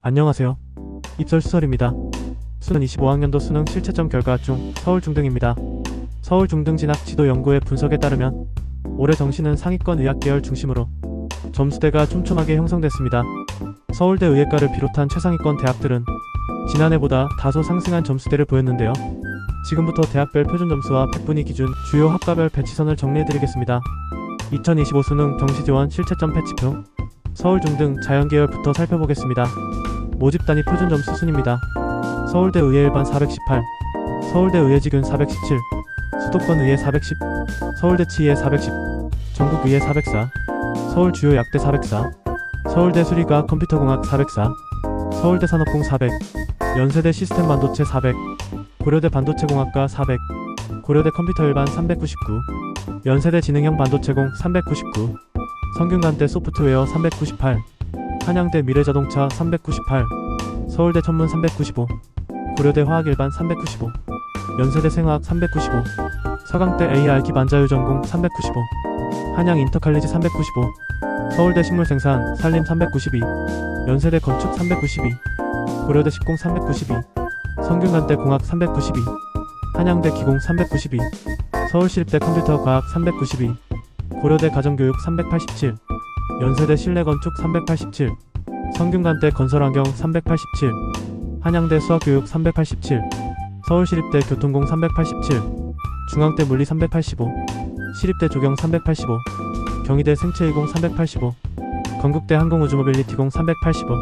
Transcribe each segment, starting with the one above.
안녕하세요. 입설수설입니다. 수능 25학년도 수능 실채점 결과 중 서울중등입니다. 서울중등 진학지도연구의 분석에 따르면 올해 정시는 상위권 의학계열 중심으로 점수대가 촘촘하게 형성됐습니다. 서울대 의예과를 비롯한 최상위권 대학들은 지난해보다 다소 상승한 점수대를 보였는데요. 지금부터 대학별 표준점수와 백분위 기준 주요 학과별 배치선을 정리해드리겠습니다. 2025 수능 정시지원 실채점 배치표 서울중등 자연계열부터 살펴보겠습니다. 모집 단위 표준점수 순입니다. 서울대 의예 일반 418, 서울대 의예지균 417, 수도권 의예 410, 서울대 치의예 410, 전국 의예 404, 서울 주요 약대 404, 서울대 수리과학 컴퓨터공학 404, 서울대 산업공 400, 연세대 시스템 반도체 400, 고려대 반도체공학과 400, 고려대 컴퓨터 일반 399, 연세대 지능형 반도체공 399, 성균관대 소프트웨어 398, 한양대 미래자동차 398, 서울대 천문 395, 고려대 화학일반 395, 연세대 생화학 395, 서강대 AI 기반자율 전공 395, 한양 인터칼리지 395, 서울대 식물생산 산림 392, 연세대 건축 392, 고려대 식공 392, 성균관대 공학 392, 한양대 기공 392, 서울시립대 컴퓨터과학 392, 고려대 가정교육 387, 연세대 실내건축 387, 성균관대 건설환경 387, 한양대 수학교육 387, 서울시립대 교통공 387, 중앙대 물리 385, 시립대 조경 385, 경희대 생체이공 385, 건국대 항공우주모빌리티공 385,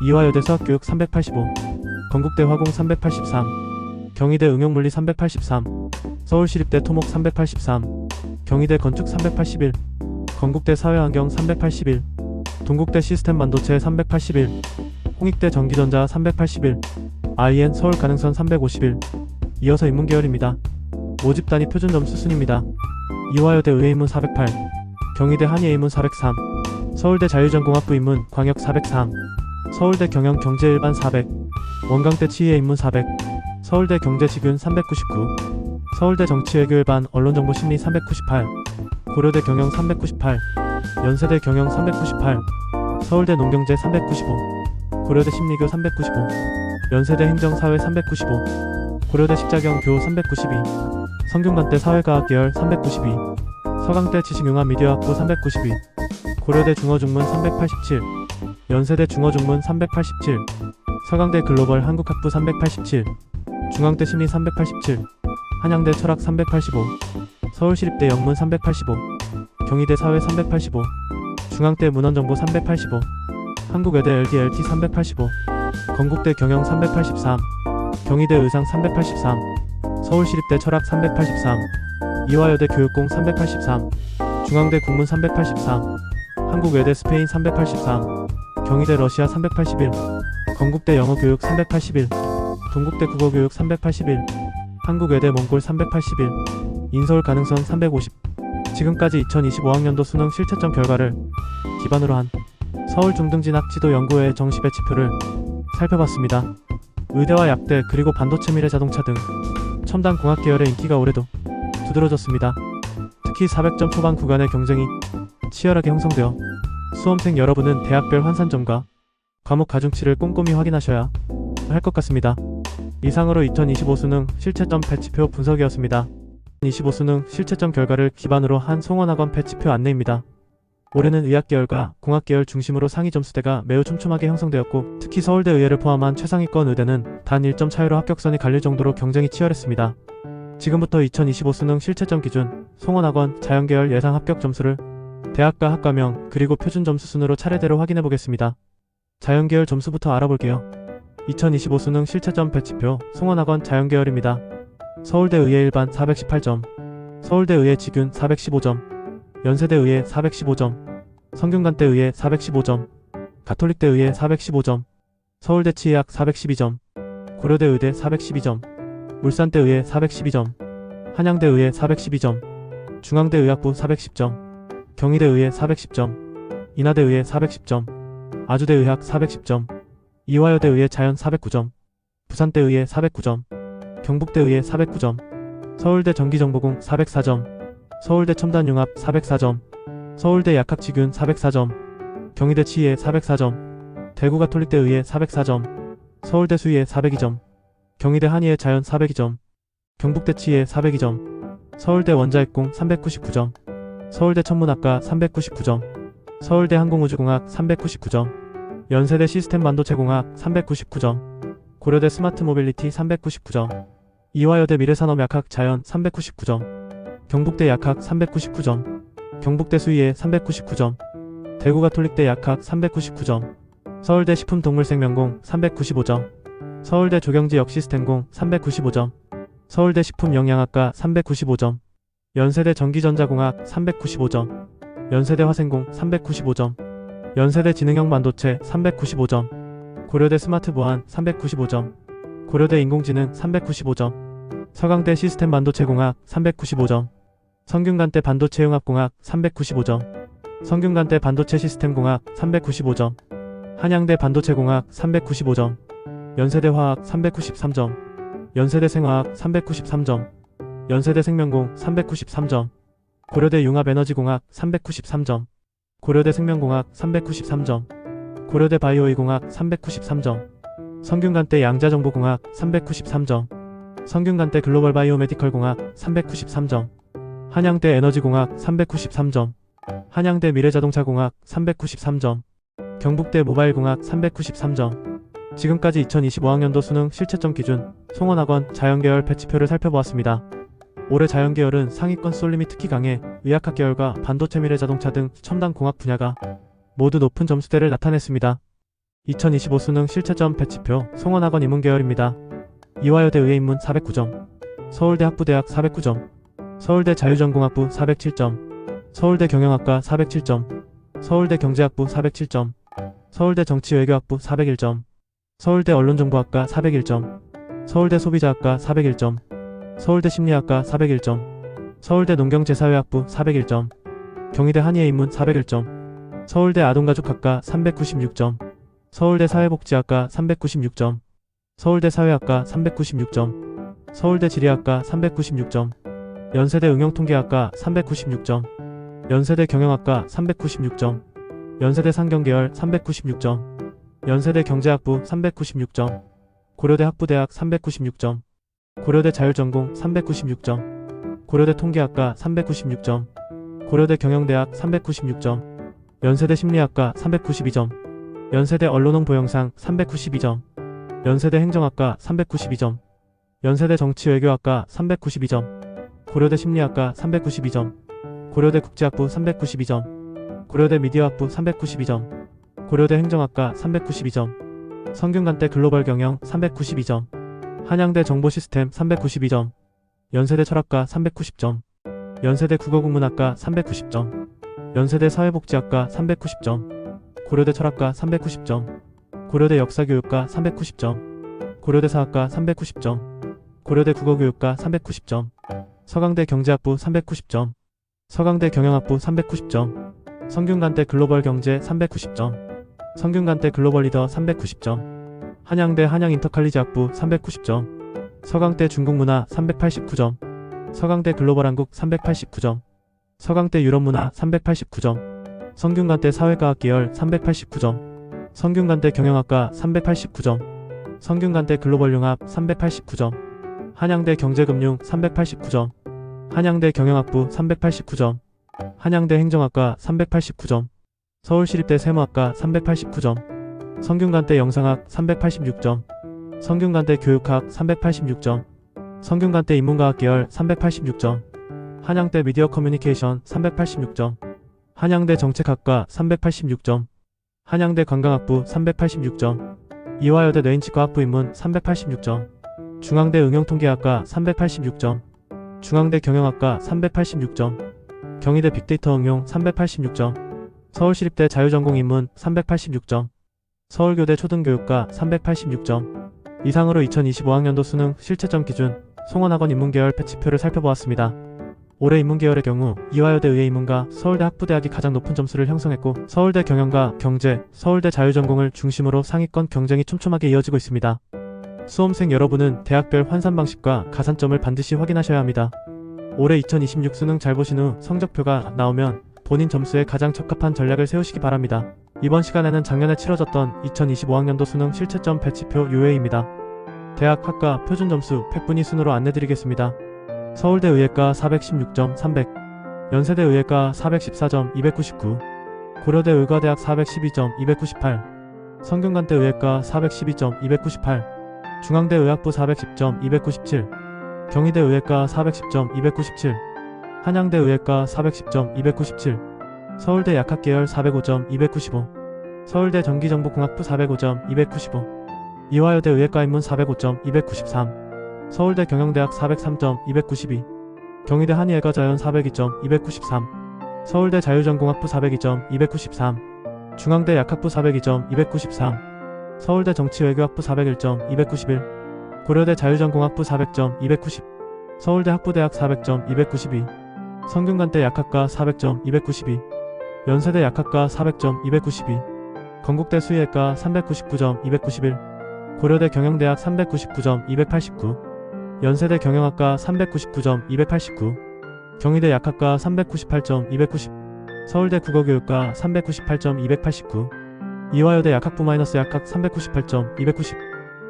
이화여대 수학교육 385, 건국대 화공 383, 경희대 응용물리 383, 서울시립대 토목 383, 경희대 건축 381, 건국대 사회환경 381, 동국대 시스템 반도체 381, 홍익대 전기전자 381, IN 서울 가능선 351. 이어서 인문계열입니다. 모집 단위 표준점수 순입니다. 이화여대 의예인문 408, 경희대 한예인문 403, 서울대 자유전공학부 인문 광역 403, 서울대 경영경제일반 400, 원광대 치의예인문 400, 서울대 경제지균 399, 서울대 정치외교일반 언론정보심리 398, 고려대 경영 398, 연세대 경영 398, 서울대 농경제 395, 고려대 심리교 395, 연세대 행정사회 395, 고려대 식자경 교 392, 성균관대 사회과학계열 392, 서강대 지식융합미디어학부 392, 고려대 중어중문 387, 연세대 중어중문 387, 서강대 글로벌 한국학부 387, 중앙대 심리 387, 한양대 철학 385, 서울시립대 영문 385, 경희대 사회 385, 중앙대 문헌정보 385, 한국외대 LDLT 385, 건국대 경영 383, 경희대 의상 383, 서울시립대 철학 383, 이화여대 교육공 383, 중앙대 국문 383, 한국외대 스페인 383, 경희대 러시아 381, 건국대 영어교육 381, 동국대 국어교육 381, 한국외대 몽골 381, 인서울 가능선 350. 지금까지 2025학년도 수능 실채점 결과를 기반으로 한 서울중등진학지도연구회의 정시 배치표를 살펴봤습니다. 의대와 약대 그리고 반도체 미래자동차 등 첨단 공학 계열의 인기가 올해도 두드러졌습니다. 특히 400점 초반 구간의 경쟁이 치열하게 형성되어 수험생 여러분은 대학별 환산점과 과목 가중치를 꼼꼼히 확인하셔야 할 것 같습니다. 이상으로 2025 수능 실채점 배치표 분석이었습니다. 2025 수능 실채점 결과를 기반으로 한 송원학원 배치표 안내입니다. 올해는 의학계열과 공학계열 중심으로 상위 점수대가 매우 촘촘하게 형성되었고, 특히 서울대 의예를 포함한 최상위권 의대는 단 1점 차이로 합격선이 갈릴 정도로 경쟁이 치열했습니다. 지금부터 2025 수능 실채점 기준 송원학원 자연계열 예상 합격 점수를 대학과 학과명 그리고 표준 점수 순으로 차례대로 확인해 보겠습니다. 자연계열 점수부터 알아볼게요. 2025 수능 실채점 배치표 송원학원 자연계열입니다. 서울대 의예 일반 418점, 서울대 의예 지균 415점, 연세대 의예 415점, 성균관대 의예 415점, 가톨릭대 의예 415점, 서울대 치의학 412점, 고려대 의대 412점, 울산대 의예 412점, 한양대 의예 412점, 중앙대 의학부 410점, 경희대 의예 410점, 인하대 의예 410점, 아주대 의학 410점, 이화여대 의예 자연 409점, 부산대 의예 409점, 경북대 의예 409점, 서울대 전기정보공 404점, 서울대 첨단융합 404점, 서울대 약학지균 404점, 경희대 치의회 404점, 대구 가톨릭대 의예 404점, 서울대 수의예 402점, 경희대 한의예 자연 402점, 경북대 치의예 402점, 서울대 원자핵공 399점, 서울대 천문학과 399점, 서울대 항공우주공학 399점, 연세대 시스템 반도체공학 399점, 고려대 스마트 모빌리티 399점, 이화여대 미래산업약학 자연 399점, 경북대 약학 399점, 경북대 수의예 399점, 대구 가톨릭대 약학 399점, 서울대 식품동물생명공 395점, 서울대 조경지 역시스템공 395점, 서울대 식품영양학과 395점, 연세대 전기전자공학 395점, 연세대 화생공 395점, 연세대 지능형 반도체 395점, 고려대 스마트 보안 395점, 고려대 인공지능 395점, 서강대 시스템 반도체공학 395점, 성균관대 반도체융합공학 395점, 성균관대 반도체 시스템공학 395점, 한양대 반도체공학 395점, 연세대 화학 393점, 연세대 생화학 393점, 연세대 생명공 393점, 고려대 융합에너지공학 393점, 고려대 생명공학 393점, 고려대 바이오이공학 393점, 성균관대 양자정보공학 393점, 성균관대 글로벌 바이오메디컬공학 393점, 한양대 에너지공학 393점, 한양대 미래자동차공학 393점, 경북대 모바일공학 393점. 지금까지 2025학년도 수능 실채점 기준 송원학원 자연계열 배치표를 살펴보았습니다. 올해 자연계열은 상위권 쏠림이 특히 강해 의학학 계열과 반도체 미래자동차 등 첨단 공학 분야가 모두 높은 점수대를 나타냈습니다. 2025 수능 실채점 배치표 송원학원 인문계열입니다. 이화여대 의예인문 409점, 서울대 학부대학 409점, 서울대 자유전공학부 407점, 서울대 경영학과 407점, 서울대 경제학부 407점, 서울대 정치외교학부 401점, 서울대 언론정보학과 401점, 서울대 소비자학과 401점, 서울대 심리학과 401점, 서울대 농경제사회학부 401점, 경희대 한의예인문 401점, 서울대 아동가족학과 396점, 서울대 사회복지학과 396점, 서울대 사회학과 396점, 서울대 지리학과 396점, 연세대 응용통계학과 396점, 연세대 경영학과 396점, 연세대 상경계열 396점, 연세대 경제학부 396점, 고려대 학부대학 396점, 고려대 자율전공 396점, 고려대 통계학과 396점, 고려대 경영대학 396점, 연세대 심리학과 392점, 연세대 언론홍보영상 392점, 연세대 행정학과 392점, 연세대 정치외교학과 392점, 고려대 심리학과 392점, 고려대 국제학부 392점, 고려대 미디어학부 392점, 고려대 행정학과 392점, 성균관대 글로벌 경영 392점, 한양대 정보시스템 392점, 연세대 철학과 390점, 연세대 국어국문학과 390점, 연세대 사회복지학과 390점, 고려대 철학과 390점, 고려대 역사교육과 390점, 고려대 사학과 390점, 고려대 국어교육과 390점, 서강대 경제학부 390점, 서강대 경영학부 390점, 성균관대 글로벌 경제 390점, 성균관대 글로벌 리더 390점, 한양대 한양인터칼리지학부 390점, 서강대 중국문화 389점, 서강대 글로벌한국 389점, 서강대 유럽문화 389점, 성균관대 사회과학계열 389점, 성균관대 경영학과 389점, 성균관대 글로벌융합 389점, 한양대 경제금융 389점, 한양대 경영학부 389점, 한양대 행정학과 389점, 서울시립대 세무학과 389점, 성균관대 영상학 386점, 성균관대 교육학 386점, 성균관대 인문과학계열 386점, 한양대 미디어 커뮤니케이션 386점, 한양대 정책학과 386점, 한양대 관광학부 386점, 이화여대 뇌인치과학부 인문 386점, 중앙대 응용통계학과 386점, 중앙대 경영학과 386점, 경희대 빅데이터 응용 386점, 서울시립대 자유전공 인문 386점, 서울교대 초등교육과 386점. 이상으로 2025학년도 수능 실채점 기준 송원학원 인문계열 배치표를 살펴보았습니다. 올해 인문계열의 경우 이화여대 의예인문과 서울대 학부대학이 가장 높은 점수를 형성했고, 서울대 경영과 경제, 서울대 자유전공을 중심으로 상위권 경쟁이 촘촘하게 이어지고 있습니다. 수험생 여러분은 대학별 환산 방식과 가산점을 반드시 확인하셔야 합니다. 올해 2026 수능 잘 보신 후 성적표가 나오면 본인 점수에 가장 적합한 전략을 세우시기 바랍니다. 이번 시간에는 작년에 치러졌던 2025학년도 수능 실채점 배치표 UA입니다. 대학, 학과, 표준 점수, 팩분위 순으로 안내드리겠습니다. 서울대 의예과 416점 300, 연세대 의예과 414점 299, 고려대 의과대학 412점 298, 성균관대 의예과 412점 298, 중앙대 의학부 410점 297, 경희대 의예과 410점 297, 한양대 의예과 410점 297, 서울대 약학계열 405점 295, 서울대 전기정보공학부 405점 295, 이화여대 의예과 인문 405점 293, 서울대 경영대학 403점 292, 경희대 한의예과자연 402점 293, 서울대 자유전공학부 402점 293, 중앙대 약학부 402점 293, 서울대 정치외교학부 401점 291, 고려대 자유전공학부 400점 290, 서울대 학부대학 400점 292, 성균관대 약학과 400점 292, 연세대 약학과 400점 292, 건국대 수의예과 399점 291, 고려대 경영대학 399점 289, 연세대 경영학과 399점 289, 경희대 약학과 398점 290, 서울대 국어교육과 398점 289, 이화여대 약학부 마이너스 약학 398점 290,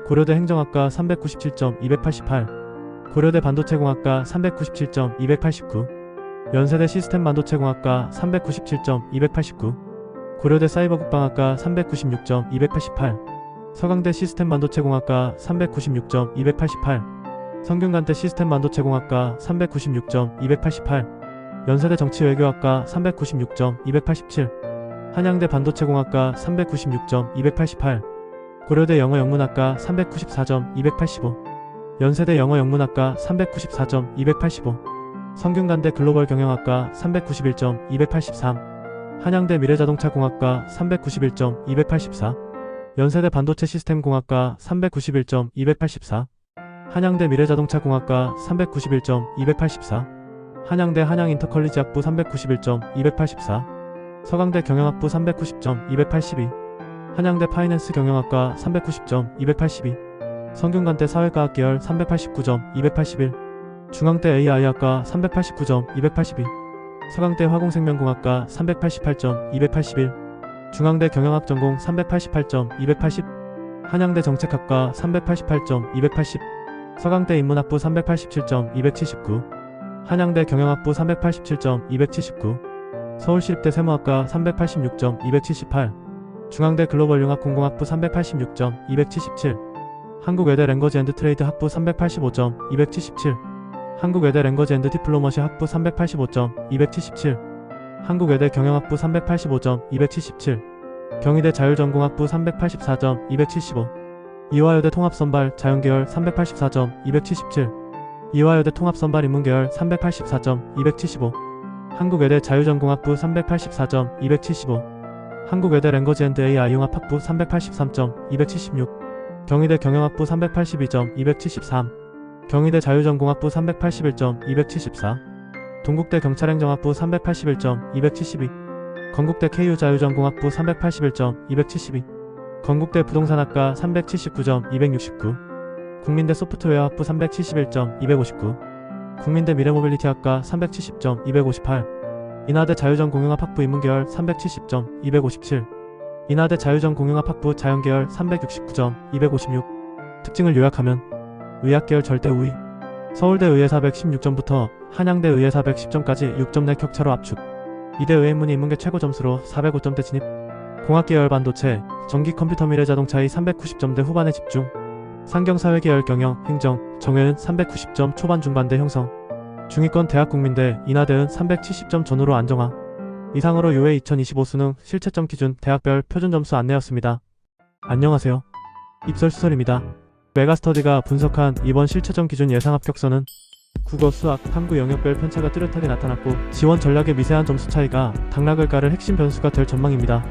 고려대 행정학과 397점 288, 고려대 반도체공학과 397점 289, 연세대 시스템 반도체공학과 397점 289, 고려대 사이버국방학과 396점 288, 서강대 시스템 반도체공학과 396점 288, 성균관대 시스템 반도체공학과 396점 288, 연세대 정치외교학과 396점 287, 한양대 반도체공학과 396점 288, 고려대 영어영문학과 394점 285, 연세대 영어영문학과 394점 285, 성균관대 글로벌경영학과 391점 283, 한양대 미래자동차공학과 391점 284, 연세대 반도체 시스템공학과 391점 284, 한양대 미래자동차공학과 391점 284, 한양대 한양인터컬리지학부 391점 284, 서강대 경영학부 390점 282, 한양대 파이낸스 경영학과 390점 282, 성균관대 사회과학 계열 389점 281, 중앙대 AI학과 389점 282, 서강대 화공생명공학과 388점 281, 중앙대 경영학 전공 388점 280, 한양대 정책학과 388점 280, 서강대 인문학부 387점 279, 한양대 경영학부 387점 279, 서울시립대 세무학과 386점 278, 중앙대 글로벌융합공공학부 386점 277, 한국외대 랭거지 앤드 트레이드 학부 385점 277, 한국외대 랭거지 앤드 디플로머시 학부 385점 277, 한국외대 경영학부 385점 277, 경희대 자율전공학부 384점 275, 이화여대 통합선발 자연계열 384점 277, 이화여대 통합선발 인문계열 384점 275, 한국외대 자유전공학부 384점 275, 한국외대 랭거지 앤드 AI 융합학부 383점 276, 경희대 경영학부 382점 273, 경희대 자유전공학부 381점 274, 동국대 경찰행정학부 381점 272, 건국대 KU 자유전공학부 381점 272, 건국대 부동산학과 379점 269, 국민대 소프트웨어학부 371점 259, 국민대 미래모빌리티학과 370점 258, 인하대 자유전공융합학부 인문계열 370점 257, 인하대 자유전공융합학부 자연계열 369점 256. 특징을 요약하면 의학계열 절대 우위, 서울대 의예 416점부터 한양대 의예 410점까지 6점 내 격차로 압축, 이대 의예문이 인문계 최고 점수로 405점대 진입, 공학계열 반도체, 전기 컴퓨터 미래 자동차의 390점대 후반에 집중, 상경사회계열 경영, 행정, 정외은 390점 초반 중반대 형성, 중위권 대학 국민대, 인하대은 370점 전후로 안정화. 이상으로 UA 2025 수능 실채점 기준 대학별 표준 점수 안내였습니다. 안녕하세요. 입설수설입니다. 메가스터디가 분석한 이번 실채점 기준 예상 합격선은 국어, 수학, 탐구 영역별 편차가 뚜렷하게 나타났고 지원 전략의 미세한 점수 차이가 당락을 가를 핵심 변수가 될 전망입니다.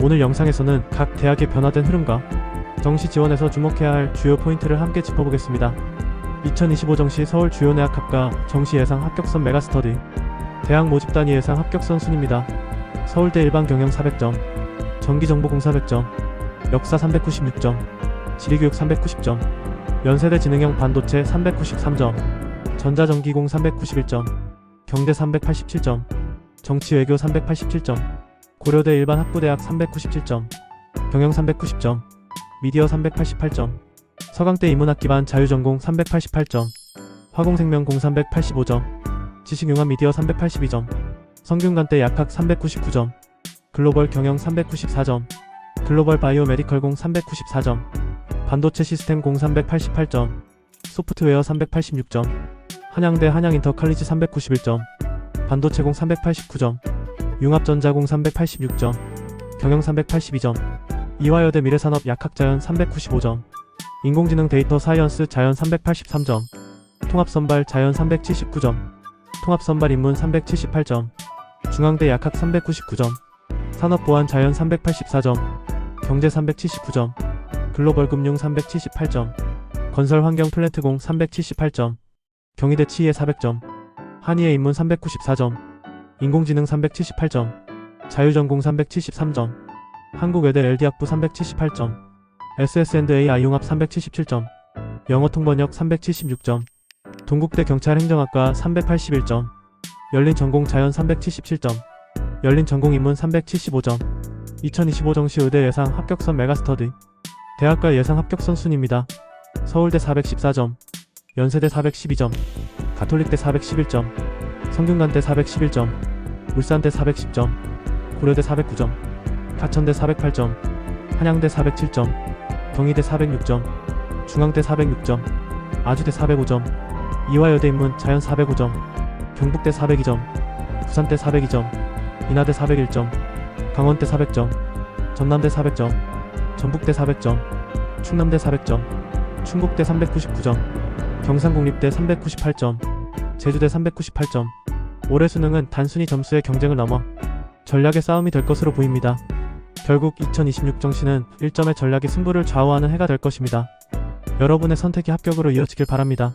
오늘 영상에서는 각 대학의 변화된 흐름과 정시 지원에서 주목해야 할 주요 포인트를 함께 짚어보겠습니다. 2025 정시 서울 주요 내학학과 정시 예상 합격선 메가스터디 대학 모집 단위 예상 합격선 순입니다. 서울대 일반경영 400점, 전기정보공 400점, 역사 396점, 지리교육 390점, 연세대 지능형 반도체 393점, 전자전기공 391점, 경대 387점, 정치외교 387점, 고려대 일반 학부대학 397점, 경영 390점, 미디어 388점, 서강대 인문학 기반 자유전공 388점, 화공생명공 385점, 지식융합 미디어 382점, 성균관대 약학 399점, 글로벌 경영 394점, 글로벌 바이오메디컬공 394점, 반도체 시스템 공 388점, 소프트웨어 386점, 한양대 한양인터칼리지 391점, 반도체공 389점, 융합전자공 386점, 경영 382점, 이화여대 미래산업 약학자연 395점, 인공지능 데이터 사이언스 자연 383점, 통합선발 자연 379점, 통합선발 인문 378점, 중앙대 약학 399점, 산업보안 자연 384점, 경제 379점, 글로벌 금융 378점, 건설환경 플랜트공 378점, 경희대 치이에 400점, 한의예 인문 394점, 인공지능 378점, 자유전공 373점, 한국외대 LD학부 378점, SS&AI 융합 377점, 영어통번역 376점, 동국대 경찰행정학과 381점, 열린전공 자연 377점, 열린전공인문 375점, 2025 정시의대 예상 합격선 메가스터디, 대학가 예상 합격선 순입니다. 서울대 414점, 연세대 412점, 가톨릭대 411점, 성균관대 411점, 울산대 410점, 고려대 409점, 가천대 408점, 한양대 407점, 경희대 406점, 중앙대 406점, 아주대 405점, 이화여대 인문 자연 405점, 경북대 402점, 부산대 402점, 인하대 401점, 강원대 400점, 전남대 400점, 전북대 400점, 충남대 400점, 충북대 399점, 경상국립대 398점, 제주대 398점. 올해 수능은 단순히 점수의 경쟁을 넘어 전략의 싸움이 될 것으로 보입니다. 결국 2026 정시는 1점의 전략이 승부를 좌우하는 해가 될 것입니다. 여러분의 선택이 합격으로 이어지길 바랍니다.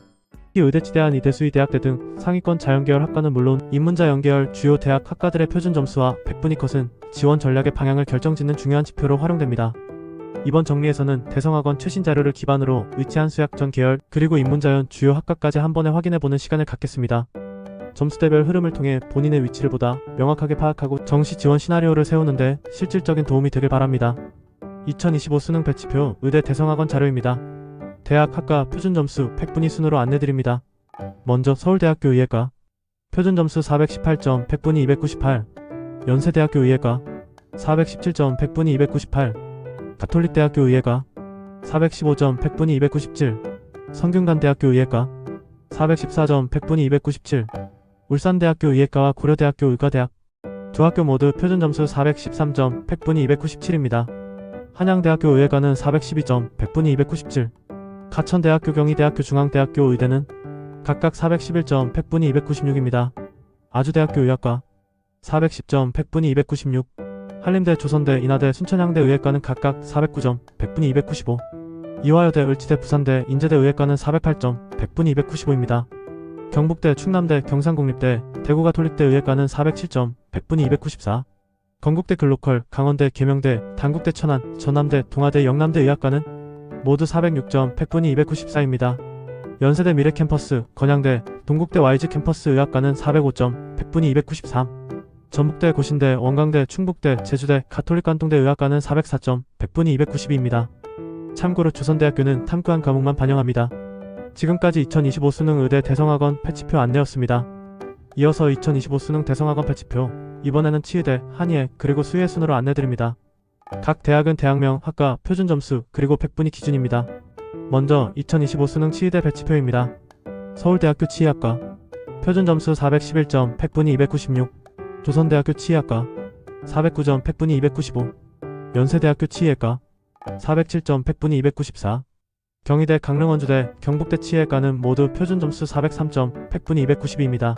의대치대한 이대수의 대학대 등 상위권 자연계열 학과는 물론 인문자 연계열 주요 대학 학과들의 표준 점수와 백분위 컷은 지원 전략의 방향을 결정짓는 중요한 지표로 활용됩니다. 이번 정리에서는 대성학원 최신 자료를 기반으로 의치한 수학 전 계열 그리고 인문자연 주요 학과까지 한 번에 확인해보는 시간을 갖겠습니다. 점수대별 흐름을 통해 본인의 위치를 보다 명확하게 파악하고 정시 지원 시나리오를 세우는데 실질적인 도움이 되길 바랍니다. 2025 수능 배치표 의대 대성학원 자료입니다. 대학 학과 표준점수 백분위 순으로 안내드립니다. 먼저 서울대학교 의예과 표준점수 418점 백분위 298, 연세대학교 의예과 417점 백분위 298, 가톨릭대학교 의예과 415점 백분위 297, 성균관대학교 의예과 414점 백분위 297, 울산대학교 의예과와 고려대학교 의과대학 두 학교 모두 표준점수 413점 백분위 297입니다. 한양대학교 의예과는 412점 백분위 297, 가천대학교 경희대학교 중앙대학교 의대는 각각 411점 백분위 296입니다. 아주대학교 의학과 410점 백분위 296, 한림대 조선대 인하대 순천향대 의예과는 각각 409점 백분위 295, 이화여대 을지대 부산대 인제대 의예과는 408점 백분위 295입니다. 경북대 충남대 경상국립대 대구가톨릭대 의예과는 407점 백분위 294, 건국대 글로컬 강원대 계명대 단국대 천안 전남대 동아대 영남대 의학과는 모두 406점 백분위 294입니다. 연세대 미래캠퍼스 건양대 동국대 YG 캠퍼스 의학과는 405점 백분위 293, 전북대 고신대 원광대 충북대 제주대 가톨릭관동대 의학과는 404점 백분위 292입니다. 참고로 조선대학교는 탐구한 과목만 반영합니다. 지금까지 2025 수능 의대 대성학원 패치표 안내였습니다. 이어서 2025 수능 대성학원 패치표, 이번에는 치의대, 한의예, 그리고 수의대 순으로 안내드립니다. 각 대학은 대학명, 학과, 표준점수, 그리고 백분위 기준입니다. 먼저 2025 수능 치의대 배치표입니다. 서울대학교 치의학과 표준점수 411점 백분위 296, 조선대학교 치의학과 409점 백분위 295, 연세대학교 치의학과 407점 백분위 294, 경희대 강릉원주대 경북대 치의학과는 모두 표준점수 403점 백분위 292입니다.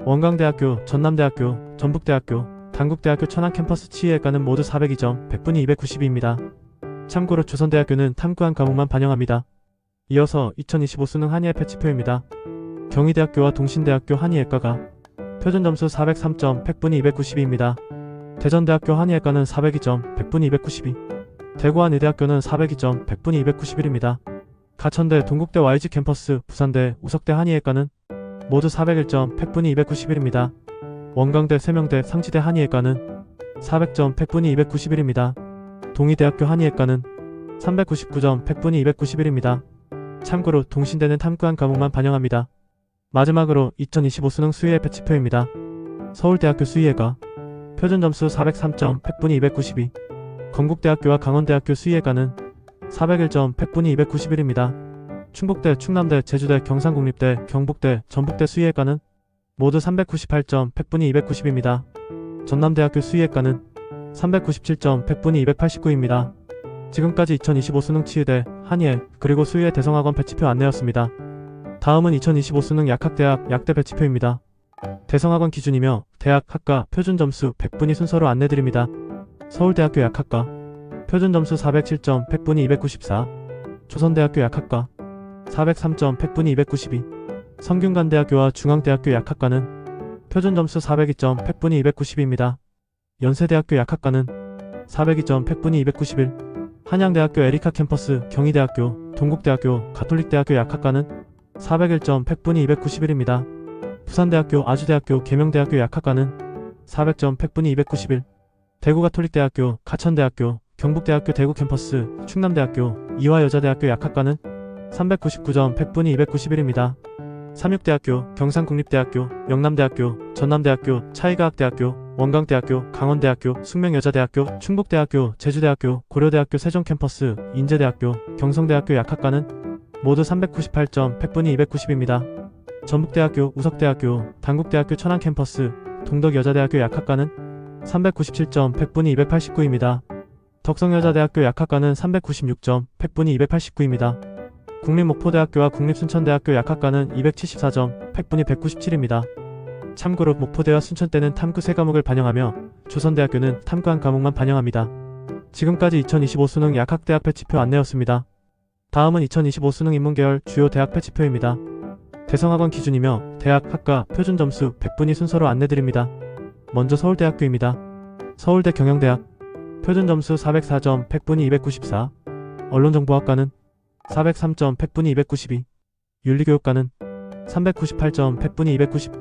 원광대학교 전남대학교 전북대학교 단국대학교 천안캠퍼스 치의학과는 모두 402점 백분위 292입니다. 참고로 조선대학교는 탐구한 과목만 반영합니다. 이어서 2025 수능 한의예 패치표입니다. 경희대학교와 동신대학교 한의예과가 표준점수 403점 백분위 292입니다. 대전대학교 한의예과는 402점 백분위 292, 대구한의대학교는 402점 백분위 291입니다. 가천대 동국대 YG 캠퍼스 부산대 우석대 한의예과는 모두 401점 백분위 291입니다. 원광대 세명대 상지대 한의예과는 400점 100분위 291입니다. 동의대학교 한의예과는 399점 100분위 291입니다. 참고로 동신대는 탐구한 과목만 반영합니다. 마지막으로 2025 수능 수의의 배치표입니다. 서울대학교 수의예과 표준점수 403점 100분위 292. 건국대학교와 강원대학교 수의예과는 401점 100분위 291입니다. 충북대, 충남대, 제주대, 경상국립대, 경북대, 전북대 수의예과는 모두 398점 100분위 290입니다. 전남대학교 수의예과는 397점 100분위 289입니다. 지금까지 2025 수능 치의대, 한의예, 그리고 수의대 대성학원 배치표 안내였습니다. 다음은 2025 수능 약학대학 약대 배치표입니다. 대성학원 기준이며 대학, 학과, 표준점수 100분위 순서로 안내드립니다. 서울대학교 약학과 표준점수 407점 100분위 294. 조선대학교 약학과 403점 100분위 292. 성균관대학교와 중앙대학교 약학과는 표준점수 402점 100분위 290입니다. 연세대학교 약학과는 402점 100분위 291. 한양대학교 에리카 캠퍼스, 경희대학교, 동국대학교, 가톨릭대학교 약학과는 401점 100분위 291입니다. 부산대학교, 아주대학교, 계명대학교 약학과는 400점 100분위 291. 대구가톨릭대학교, 가천대학교, 경북대학교 대구 캠퍼스, 충남대학교, 이화여자대학교 약학과는 399점 100분위 291입니다. 삼육대학교, 경상국립대학교, 영남대학교, 전남대학교, 차이과학대학교, 원광대학교, 강원대학교, 숙명여자대학교, 충북대학교, 제주대학교, 고려대학교 세종캠퍼스, 인제대학교, 경성대학교 약학과는 모두 398점 100분위 290입니다. 전북대학교, 우석대학교, 단국대학교 천안캠퍼스, 동덕여자대학교 약학과는 397점 100분위 289입니다. 덕성여자대학교 약학과는 396점 100분위 289입니다. 국립목포대학교와 국립순천대학교 약학과는 274점 100분위 197입니다. 참고로 목포대와 순천대는 탐구 3과목을 반영하며 조선대학교는 탐구한 과목만 반영합니다. 지금까지 2025 수능 약학대학 배치표 안내였습니다. 다음은 2025 수능 인문계열 주요 대학 배치표입니다. 대성학원 기준이며 대학, 학과, 표준점수 100분위 순서로 안내드립니다. 먼저 서울대학교입니다. 서울대 경영대학 표준점수 404점 100분위 294. 언론정보학과는 403점 100분위 292. 윤리교육과는 398점 100분위 290.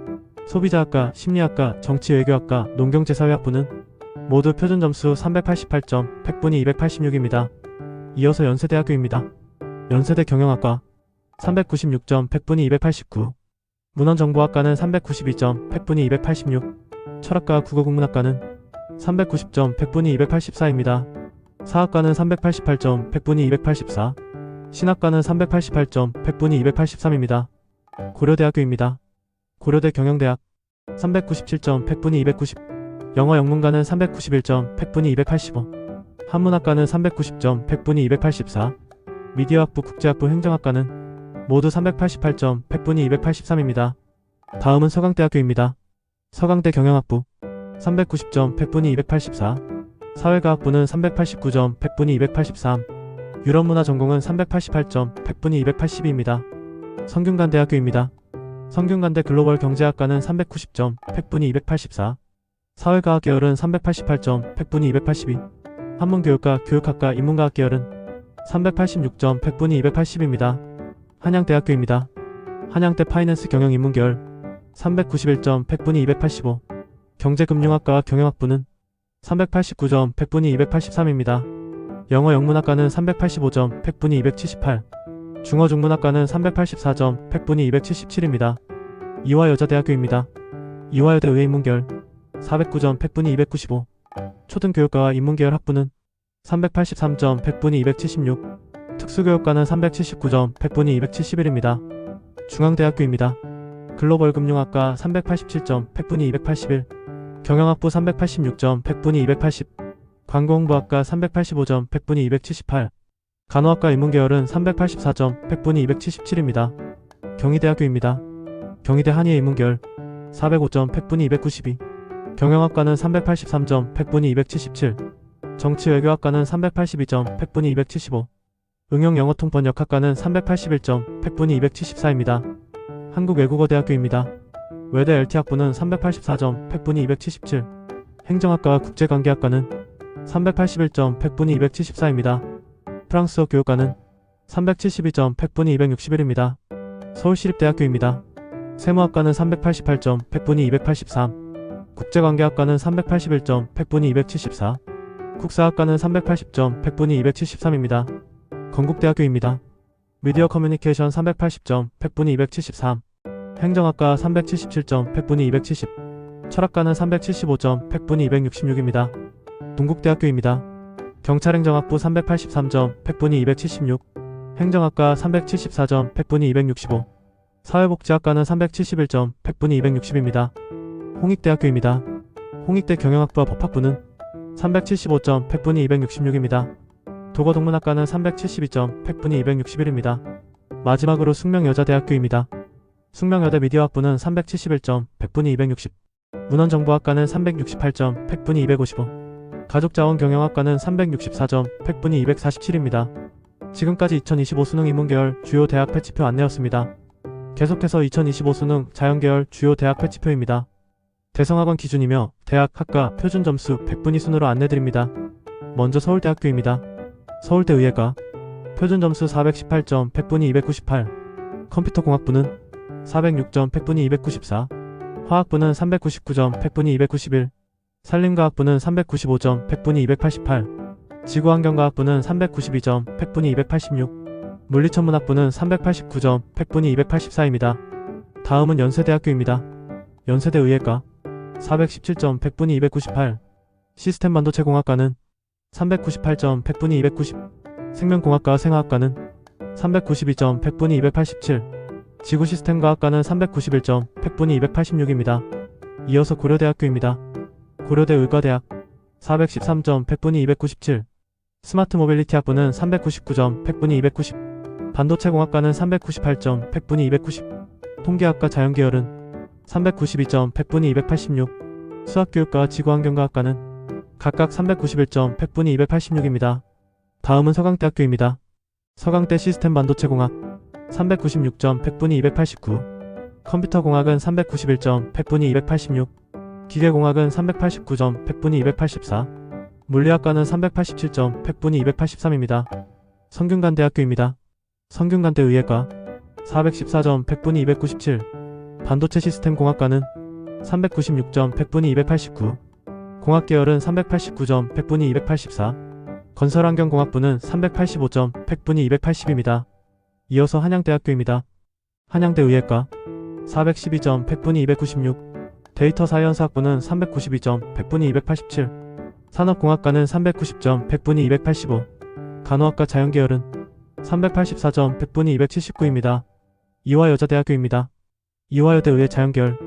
소비자학과, 심리학과, 정치외교학과, 농경제사회학부는 모두 표준점수 388점 100분위 286입니다. 이어서 연세대학교입니다. 연세대 경영학과 396점 100분위 289. 문헌정보학과는 392점 100분위 286. 철학과 국어국문학과는 390점 100분위 284입니다. 사학과는 388점 100분위 284. 신학과는 388점 100분위 283입니다. 고려대학교입니다. 고려대 경영대학 397점 100분위 290. 영어 영문과는 391점 100분위 285. 한문학과는 390점 100분위 284. 미디어학부 국제학부 행정학과는 모두 388점 100분위 283입니다. 다음은 서강대학교입니다. 서강대 경영학부 390점 100분위 284. 사회과학부는 389점 100분위 283. 유럽문화 전공은 388점 100분위 280입니다. 성균관대학교입니다. 성균관대 글로벌 경제학과는 390점 100분위 284. 사회과학 계열은 388점 100분위 282. 한문교육과 교육학과 인문과학 계열은 386점 100분위 280입니다. 한양대학교입니다. 한양대 파이낸스 경영인문 계열 391점 100분위 285. 경제금융학과와 경영학부는 389점 100분위 283입니다. 영어 영문학과는 385점 100분위 278. 중어중문학과는 384점 100분위 277입니다. 이화여자대학교입니다. 이화여대 의인문계열 409점 100분위 295. 초등교육과와 인문계열 학부는 383점 100분위 276. 특수교육과는 379점 100분위 271입니다. 중앙대학교입니다. 글로벌금융학과 387점 100분위 281. 경영학부 386점 100분위 280. 광고홍보학과 385점 100분위 278. 간호학과 인문계열은 384점 100분위 277입니다. 경희대학교입니다. 경희대 한의예 인문계열 405점 100분위 292. 경영학과는 383점 100분위 277. 정치외교학과는 382점 100분위 275. 응용영어통번역학과는 381점 100분위 274입니다. 한국외국어대학교입니다. 외대 LT학부는 384점 100분위 277. 행정학과와 국제관계학과는 381점 100분위 274입니다. 프랑스어 교육과는 372점 100분위 261입니다. 서울시립대학교입니다. 세무학과는 388점 100분위 283. 국제관계학과는 381점, 팩분이 274. 국사학과는 380점, 팩분이 273입니다. 건국대학교입니다. 미디어 커뮤니케이션 380점, 팩분이 273. 행정학과 377점, 팩분이 270. 철학과는 375점, 팩분이 266입니다. 동국대학교입니다. 경찰행정학부 383점, 팩분이 276. 행정학과 374점, 팩분이 265. 사회복지학과는 371점, 팩분이 260입니다. 홍익대학교입니다. 홍익대 경영학부와 법학부는 375점, 팩분이 266입니다. 도거동문학과는 372점, 팩분이 261입니다. 마지막으로 숙명여자대학교입니다. 숙명여대 미디어학부는 371점, 팩분이 260. 문헌정보학과는 368점, 팩분이 255. 가족자원경영학과는 364점, 팩분이 247입니다. 지금까지 2025 수능 인문계열 주요 대학 배치표 안내였습니다. 계속해서 2025 수능 자연계열 주요 대학 배치표입니다. 대성학원 기준이며 대학, 학과, 표준점수 100분위 순으로 안내드립니다. 먼저 서울대학교입니다. 서울대 의예과 표준점수 418점, 팩분위 298. 컴퓨터공학부는 406점, 팩분위 294. 화학부는 399점, 팩분위 291. 산림과학부는 395점, 팩분위 288. 지구환경과학부는 392점, 팩분위 286. 물리천문학부는 389점, 팩분위 284입니다. 다음은 연세대학교입니다. 연세대 의예과 417점, 팩분위 298. 시스템반도체공학과는 398점, 팩분위 290. 생명공학과 생화학과는 392점, 팩분위 287. 지구시스템과학과는 391점, 팩분위 286입니다. 이어서 고려대학교입니다. 고려대 의과대학 413점, 팩분위 297. 스마트 모빌리티학부는 399점, 팩분위 290. 반도체공학과는 398점, 팩분위 290. 통계학과 자연계열은 392점, 팩분위 286. 수학교육과 지구환경과학과는 각각 391점, 팩분위 286입니다. 다음은 서강대학교입니다. 서강대 시스템반도체공학 396점, 팩분위 289. 컴퓨터공학은 391점, 팩분위 286. 기계공학은 389점, 팩분위 284. 물리학과는 387점, 팩분위 283입니다. 성균관대학교입니다. 성균관대 의예과 414점, 팩분위 297. 반도체 시스템공학과는 396점, 팩분위 289. 공학계열은 389점, 팩분위 284. 건설환경공학부는 385점, 팩분위 280입니다. 이어서 한양대학교입니다. 한양대 의예과 412점, 팩분위 296. 데이터 사이언스학부는 392점, 팩분위 287. 산업공학과는 390점, 팩분위 285. 간호학과 자연계열은 384점, 팩분위 279입니다. 이화여자대학교입니다. 이화여대 의예 자연계열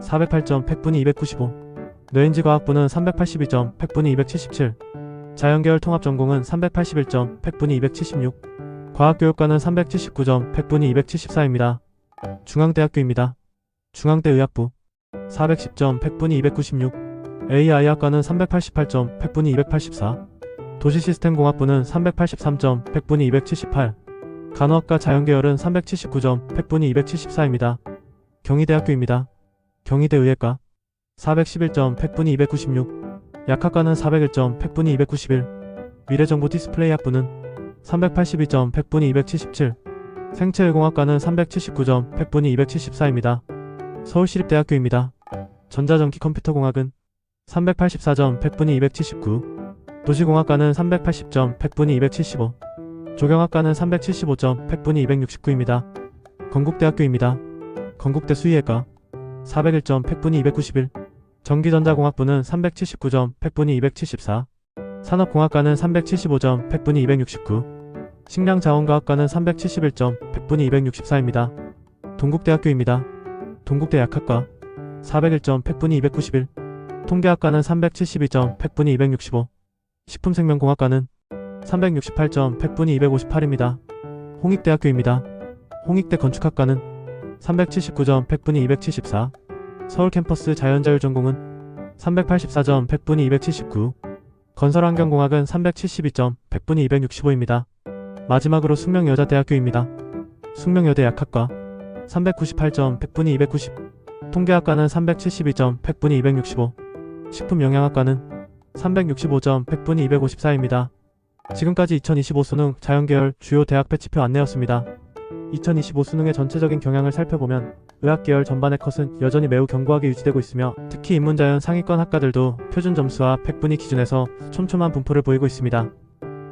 408점, 팩분위 295. 뇌인지과학부는 382점, 팩분위 277. 자연계열 통합전공은 381점, 팩분위 276. 과학교육과는 379점, 팩분위 274입니다. 중앙대학교입니다. 중앙대 의학부 410점, 팩분위 296. AI학과는 388점, 팩분위 284. 도시시스템공학부는 383점, 팩분위 278. 간호학과 자연계열은 379점, 팩분위 274입니다. 경희대학교입니다. 경희대 의예과 411점, 팩분위 296. 약학과는 401점, 팩분위 291. 미래정보 디스플레이학부는 382점, 팩분위 277. 생체의공학과는 379점, 팩분위 274입니다. 서울시립대학교입니다. 전자전기 컴퓨터공학은 384점, 팩분위 279. 도시공학과는 380점, 팩분위 275. 조경학과는 375점, 팩분위 269입니다. 건국대학교입니다. 건국대 수의예과 401점, 팩분위 291. 전기전자공학부는 379점, 팩분위 274. 산업공학과는 375점, 팩분위 269. 식량자원과학과는 371점, 팩분위 264입니다. 동국대학교입니다. 동국대 약학과 401점, 팩분위 291. 통계학과는 372점, 팩분위 265. 식품생명공학과는 368점, 팩분위 258입니다. 홍익대학교입니다. 홍익대 건축학과는 379점, 팩분위 274. 서울캠퍼스 자연자율전공은 384점, 팩분위 279. 건설환경공학은 372점, 팩분위 265입니다. 마지막으로 숙명여자대학교입니다. 숙명여대 약학과 398점, 팩분위 290. 통계학과는 372점, 팩분위 265. 식품영양학과는 365점, 팩분위 254입니다. 지금까지 2025 수능 자연계열 주요 대학 배치표 안내였습니다. 2025 수능의 전체적인 경향을 살펴보면 의학계열 전반의 컷은 여전히 매우 견고하게 유지되고 있으며 특히 인문자연 상위권 학과들도 표준 점수와 100분위 기준에서 촘촘한 분포를 보이고 있습니다.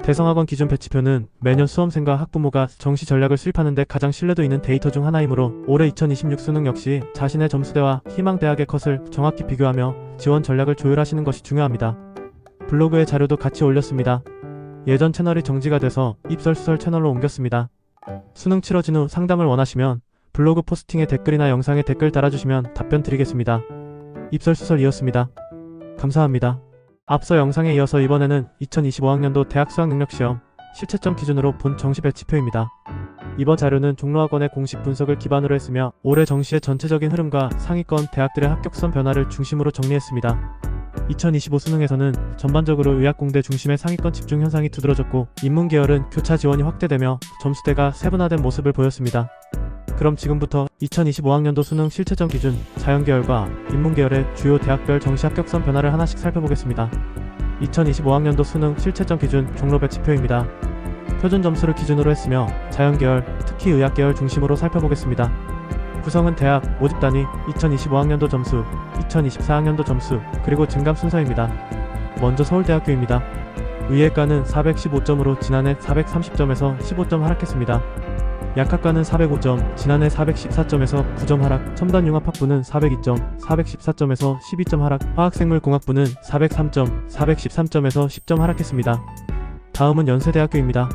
대성학원 기준 배치표는 매년 수험생과 학부모가 정시 전략을 수립하는 데 가장 신뢰도 있는 데이터 중 하나이므로 올해 2026 수능 역시 자신의 점수대와 희망대학의 컷을 정확히 비교하며 지원 전략을 조율하시는 것이 중요합니다. 블로그에 자료도 같이 올렸습니다. 예전 채널이 정지가 돼서 입설수설 채널로 옮겼습니다. 수능 치러진 후 상담을 원하시면 블로그 포스팅에 댓글이나 영상에 댓글 달아주시면 답변 드리겠습니다. 입설수설이었습니다. 감사합니다. 앞서 영상에 이어서 이번에는 2025학년도 대학 수학능력시험 실채점 기준으로 본 정시 배치표입니다. 이번 자료는 종로학원의 공식 분석을 기반으로 했으며 올해 정시의 전체적인 흐름과 상위권 대학들의 합격선 변화를 중심으로 정리했습니다. 2025 수능에서는 전반적으로 의학공대 중심의 상위권 집중 현상이 두드러졌고 인문계열은 교차 지원이 확대되며 점수대가 세분화된 모습을 보였습니다. 그럼 지금부터 2025학년도 수능 실채점 기준 자연계열과 인문계열의 주요 대학별 정시 합격선 변화를 하나씩 살펴보겠습니다. 2025학년도 수능 실채점 기준 종로 배치표입니다. 표준 점수를 기준으로 했으며 자연계열, 특히 의학계열 중심으로 살펴보겠습니다. 구성은 대학, 모집단위, 2025학년도 점수, 2024학년도 점수, 그리고 증감 순서입니다. 먼저 서울대학교입니다. 의예과는 415점으로 지난해 430점에서 15점 하락했습니다. 약학과는 405점, 지난해 414점에서 9점 하락, 첨단융합학부는 402점, 414점에서 12점 하락, 화학생물공학부는 403점, 413점에서 10점 하락했습니다. 다음은 연세대학교입니다.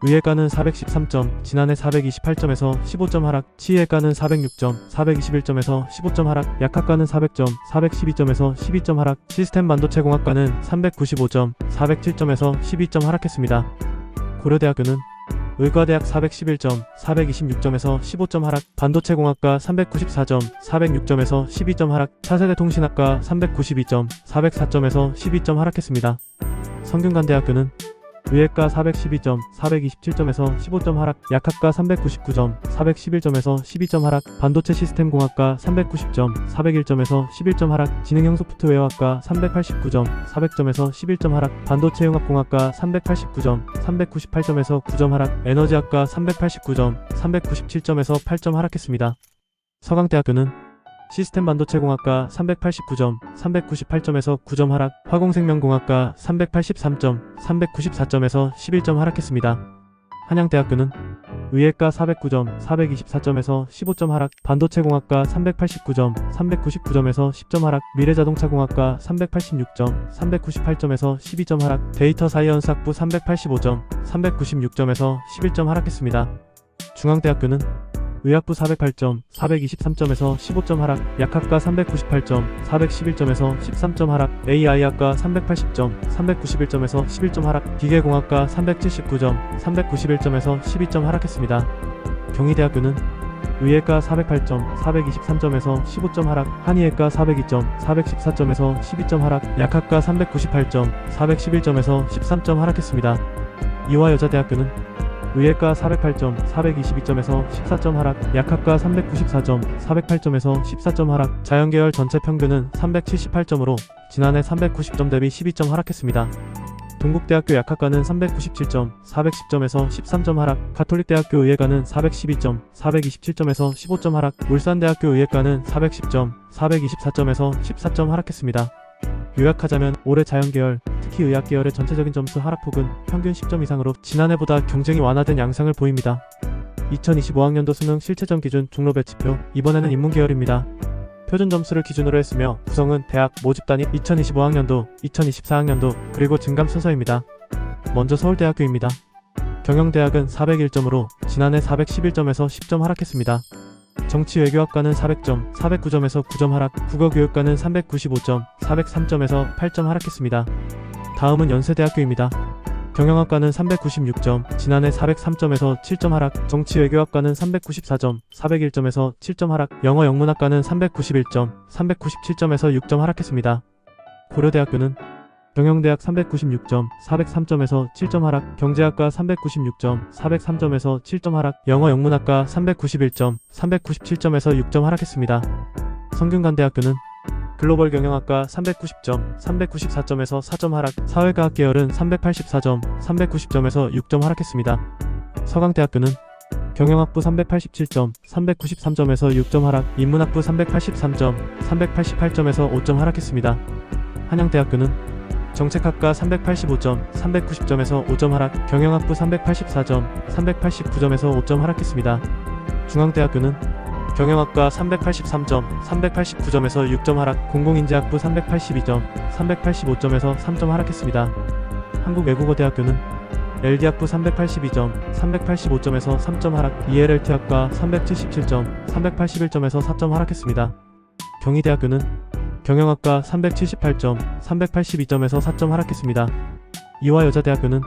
의예과는 413점, 지난해 428점에서 15점 하락, 치의예과는 406점, 421점에서 15점 하락, 약학과는 400점, 412점에서 12점 하락, 시스템반도체공학과는 395점, 407점에서 12점 하락했습니다. 고려대학교는 의과대학 411점, 426점에서 15점 하락, 반도체공학과 394점, 406점에서 12점 하락, 차세대 통신학과 392점, 404점에서 12점 하락했습니다. 성균관대학교는 의예과 412점, 427점에서 15점 하락, 약학과 399점, 411점에서 12점 하락, 반도체 시스템공학과 390점, 401점에서 11점 하락, 지능형 소프트웨어학과 389점, 400점에서 11점 하락, 반도체융합공학과 389점, 398점에서 9점 하락, 에너지학과 389점, 397점에서 8점 하락했습니다. 서강대학교는 시스템 반도체공학과 389점, 398점에서 9점 하락, 화공생명공학과 383점, 394점에서 11점 하락했습니다. 한양대학교는 의예과 409점, 424점에서 15점 하락, 반도체공학과 389점, 399점에서 10점 하락, 미래자동차공학과 386점, 398점에서 12점 하락, 데이터사이언스학부 385점, 396점에서 11점 하락했습니다. 중앙대학교는 의학부 408점, 423점에서 15점 하락, 약학과 398점, 411점에서 13점 하락, AI학과 380점, 391점에서 11점 하락, 기계공학과 379점, 391점에서 12점 하락했습니다. 경희대학교는 의예과 408점, 423점에서 15점 하락, 한의예과 402점, 414점에서 12점 하락, 약학과 398점, 411점에서 13점 하락했습니다. 이화여자대학교는 의예과 408점, 422점에서 14점 하락, 약학과 394점, 408점에서 14점 하락, 자연계열 전체 평균은 378점으로 지난해 390점 대비 12점 하락했습니다. 동국대학교 약학과는 397점, 410점에서 13점 하락, 가톨릭대학교 의예과는 412점, 427점에서 15점 하락, 울산대학교 의예과는 410점, 424점에서 14점 하락했습니다. 요약하자면 올해 자연계열, 특히 의학계열의 전체적인 점수 하락폭은 평균 10점 이상으로 지난해보다 경쟁이 완화된 양상을 보입니다. 2025학년도 수능 실채점 기준 종로 배치표, 이번에는 인문계열입니다. 표준 점수를 기준으로 했으며 구성은 대학, 모집단위, 2025학년도, 2024학년도, 그리고 증감 순서입니다. 먼저 서울대학교입니다. 경영대학은 401점으로 지난해 411점에서 10점 하락했습니다. 정치외교학과는 400점, 409점에서 9점 하락, 국어교육과는 395점, 403점에서 8점 하락했습니다. 다음은 연세대학교입니다. 경영학과는 396점, 지난해 403점에서 7점 하락, 정치외교학과는 394점, 401점에서 7점 하락, 영어영문학과는 391점, 397점에서 6점 하락했습니다. 고려대학교는 경영대학 396점, 403점에서 7점 하락, 경제학과 396점, 403점에서 7점 하락, 영어영문학과 391점, 397점에서 6점 하락했습니다. 성균관대학교는 글로벌경영학과 390점, 394점에서 4점 하락, 사회과학 계열은 384점, 390점에서 6점 하락했습니다. 서강대학교는 경영학부 387점, 393점에서 6점 하락, 인문학부 383점, 388점에서 5점 하락했습니다. 한양대학교는 정책학과 385점, 390점에서 5점 하락, 경영학부 384점, 389점에서 5점 하락했습니다. 중앙대학교는 경영학과 383점, 389점에서 6점 하락, 공공인재학부 382점, 385점에서 3점 하락했습니다. 한국외국어대학교는 LD학부 382점, 385점에서 3점 하락, ELLT학과 377점, 381점에서 4점 하락했습니다. 경희대학교는 경영학과 378점, 382점에서 4점 하락했습니다. 이화여자대학교는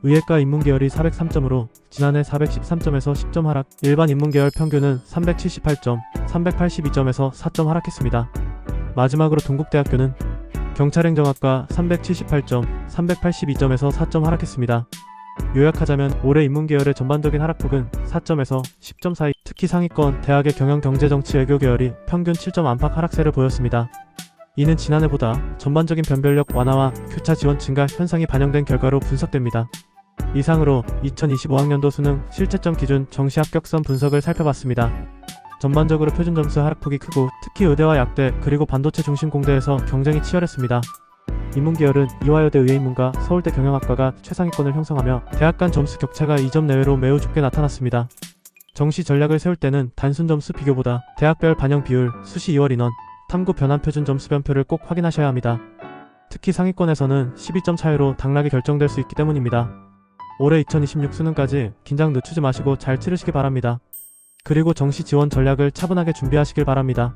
의예과 인문계열이 403점으로 지난해 413점에서 10점 하락, 일반 인문계열 평균은 378점, 382점에서 4점 하락했습니다. 마지막으로 동국대학교는 경찰행정학과 378점, 382점에서 4점 하락했습니다. 요약하자면 올해 인문계열의 전반적인 하락폭은 4점에서 10점 사이, 특히 상위권 대학의 경영경제정치외교 계열이 평균 7점 안팎 하락세를 보였습니다. 이는 지난해보다 전반적인 변별력 완화와 교차 지원 증가 현상이 반영된 결과로 분석됩니다. 이상으로 2025학년도 수능 실채점 기준 정시 합격선 분석을 살펴봤습니다. 전반적으로 표준 점수 하락폭이 크고 특히 의대와 약대 그리고 반도체 중심 공대에서 경쟁이 치열했습니다. 인문계열은 이화여대 의예인문과 서울대 경영학과가 최상위권을 형성하며 대학 간 점수 격차가 2점 내외로 매우 좁게 나타났습니다. 정시 전략을 세울 때는 단순 점수 비교보다 대학별 반영 비율, 수시 2월 인원, 탐구 변환 표준 점수 변표를 꼭 확인하셔야 합니다. 특히 상위권에서는 12점 차이로 당락이 결정될 수 있기 때문입니다. 올해 2026 수능까지 긴장 늦추지 마시고 잘 치르시기 바랍니다. 그리고 정시 지원 전략을 차분하게 준비하시길 바랍니다.